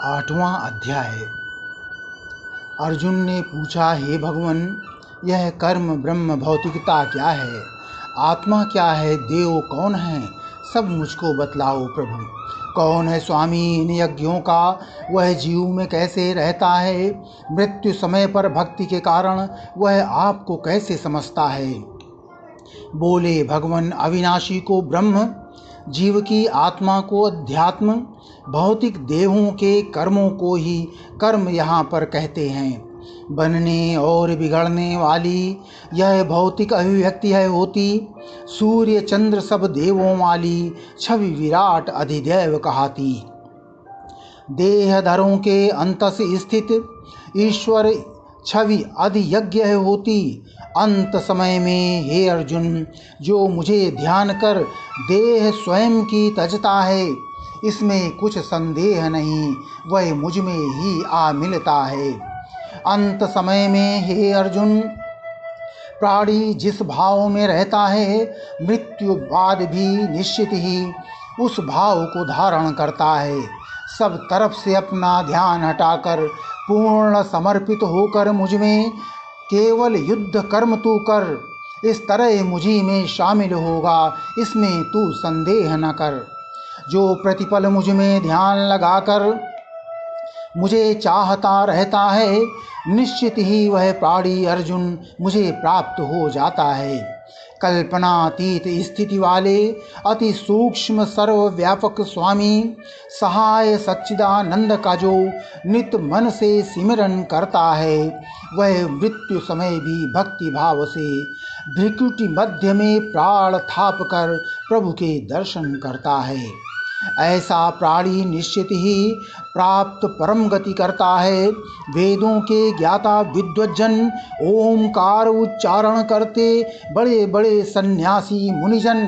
8वां अध्याय। अर्जुन ने पूछा, हे भगवान, यह कर्म ब्रह्म भौतिकता क्या है, आत्मा क्या है, देव कौन है, सब मुझको बतलाओ प्रभु। कौन है स्वामी इन यज्ञों का, वह जीव में कैसे रहता है, मृत्यु समय पर भक्ति के कारण वह आपको कैसे समझता है। बोले भगवान, अविनाशी को ब्रह्म, जीव की आत्मा को अध्यात्म, भौतिक देहों के कर्मों को ही कर्म यहाँ पर कहते हैं। बनने और बिगड़ने वाली यह भौतिक अभिव्यक्ति है होती, सूर्य चंद्र सब देवों वाली छवि विराट अधिदेव कहाती। देहधरों के अंतस स्थित ईश्वर छवि अधियज्ञ है होती। अंत समय में हे अर्जुन, जो मुझे ध्यान कर देह स्वयं की तजता है, इसमें कुछ संदेह नहीं, वह मुझ में ही आ मिलता है। अंत समय में हे अर्जुन, प्राणी जिस भाव में रहता है, मृत्यु बाद भी निश्चित ही उस भाव को धारण करता है। सब तरफ से अपना ध्यान हटाकर पूर्ण समर्पित होकर मुझ में केवल युद्ध कर्म तू कर, इस तरह मुझी में शामिल होगा, इसमें तू संदेह न कर। जो प्रतिपल मुझ में ध्यान लगाकर मुझे चाहता रहता है, निश्चित ही वह प्राणी अर्जुन मुझे प्राप्त हो जाता है। कल्पनातीत स्थिति वाले अति सूक्ष्म सर्वव्यापक स्वामी सहाय सच्चिदानंद का जो नित मन से सिमरन करता है, वह मृत्यु समय भी भक्ति भाव से भ्रिकुटी मध्य में प्राण थाप कर प्रभु के दर्शन करता है। ऐसा प्राणी निश्चित ही प्राप्त परम गति करता है। वेदों के ज्ञाता विद्वज्जन ओमकार उच्चारण करते बड़े बड़े सन्यासी मुनिजन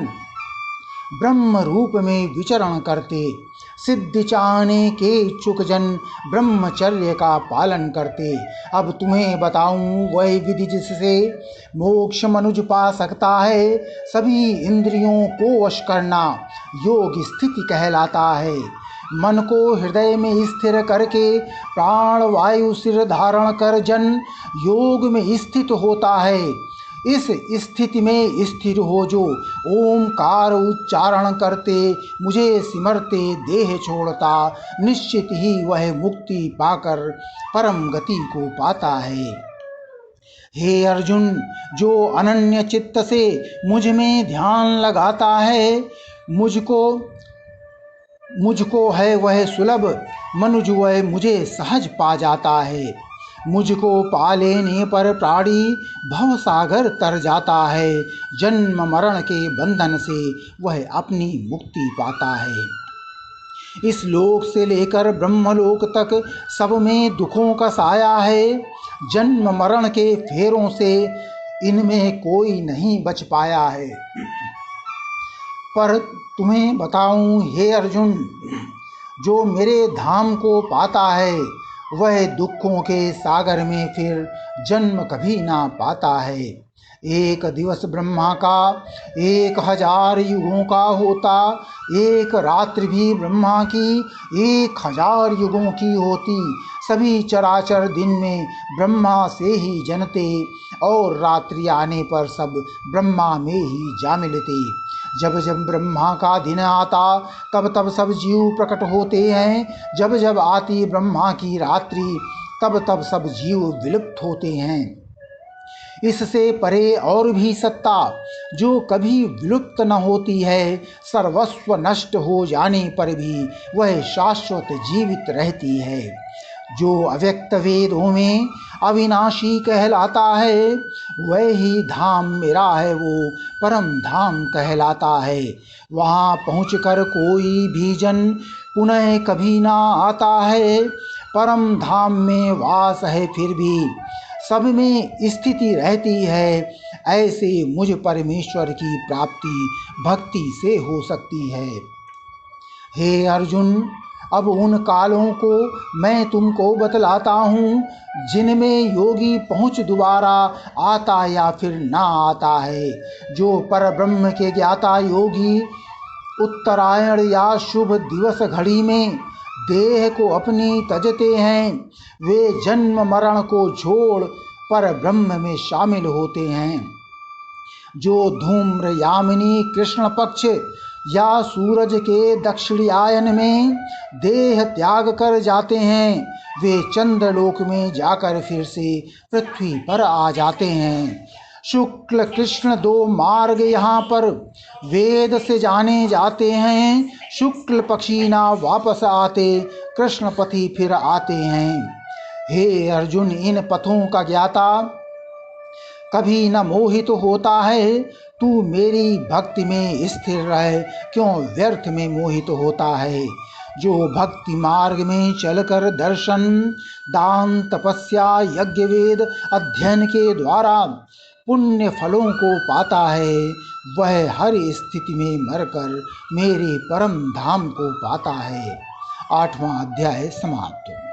ब्रह्म रूप में विचरण करते, सिद्धि चाहने के इच्छुक जन ब्रह्मचर्य का पालन करते। अब तुम्हें बताऊं वह विधि जिससे मोक्ष मनुज पा सकता है। सभी इंद्रियों को वश करना योग स्थिति कहलाता है। मन को हृदय में स्थिर करके प्राण वायु सिर धारण कर जन योग में स्थित होता है। इस स्थिति में स्थिर हो जो ओमकार उच्चारण करते मुझे सिमरते देह छोड़ता, निश्चित ही वह मुक्ति पाकर परम गति को पाता है। हे अर्जुन, जो अनन्य चित्त से मुझ में ध्यान लगाता है, मुझको है वह सुलभ, मनुज वह मुझे सहज पा जाता है। मुझको पा लेने पर प्राणी भव सागर तर जाता है। जन्म मरण के बंधन से वह अपनी मुक्ति पाता है। इस लोक से लेकर ब्रह्मलोक तक सब में दुखों का साया है। जन्म मरण के फेरों से इनमें कोई नहीं बच पाया है। पर तुम्हें बताऊं हे अर्जुन, जो मेरे धाम को पाता है, वह दुखों के सागर में फिर जन्म कभी ना पाता है। एक दिवस ब्रह्मा का 1000 युगों का होता, एक रात्रि भी ब्रह्मा की 1000 युगों की होती। सभी चराचर दिन में ब्रह्मा से ही जनते और रात्रि आने पर सब ब्रह्मा में ही जा मिलते। जब जब ब्रह्मा का दिन आता तब तब सब जीव प्रकट होते हैं। जब जब आती ब्रह्मा की रात्रि तब तब सब जीव विलुप्त होते हैं। इससे परे और भी सत्ता जो कभी विलुप्त न होती है, सर्वस्व नष्ट हो जाने पर भी वह शाश्वत जीवित रहती है। जो अव्यक्त वेदों में अविनाशी कहलाता है, वह ही धाम मेरा है, वो परम धाम कहलाता है। वहाँ पहुँचकर कोई भी जन पुनः कभी ना आता है। परम धाम में वास है, फिर भी सब में स्थिति रहती है। ऐसे मुझ परमेश्वर की प्राप्ति भक्ति से हो सकती है। हे अर्जुन, अब उन कालों को मैं तुमको बतलाता हूँ, जिनमें योगी पहुँच दोबारा आता या फिर ना आता है। जो पर ब्रह्म के ज्ञाता योगी उत्तरायण या शुभ दिवस घड़ी में देह को अपनी तजते हैं, वे जन्म मरण को छोड़ पर ब्रह्म में शामिल होते हैं। जो धूम्र यामिनी कृष्ण पक्ष या सूरज के दक्षिणायन में देह त्याग कर जाते हैं, वे चंद्रलोक में जाकर फिर से पृथ्वी पर आ जाते हैं। शुक्ल कृष्ण दो मार्ग यहाँ पर वेद से जाने जाते हैं। शुक्ल पक्षी ना वापस आते, कृष्ण पति फिर आते हैं। हे अर्जुन, इन पथों का ज्ञाता कभी न मोहित होता है। तू मेरी भक्ति में स्थिर रहे, क्यों व्यर्थ में मोहित होता है। जो भक्ति मार्ग में चलकर दर्शन, दान, तपस्या, यज्ञ, वेद अध्ययन के द्वारा पुण्य फलों को पाता है, वह हर स्थिति में मरकर मेरे परम धाम को पाता है। 8वां अध्याय समाप्त।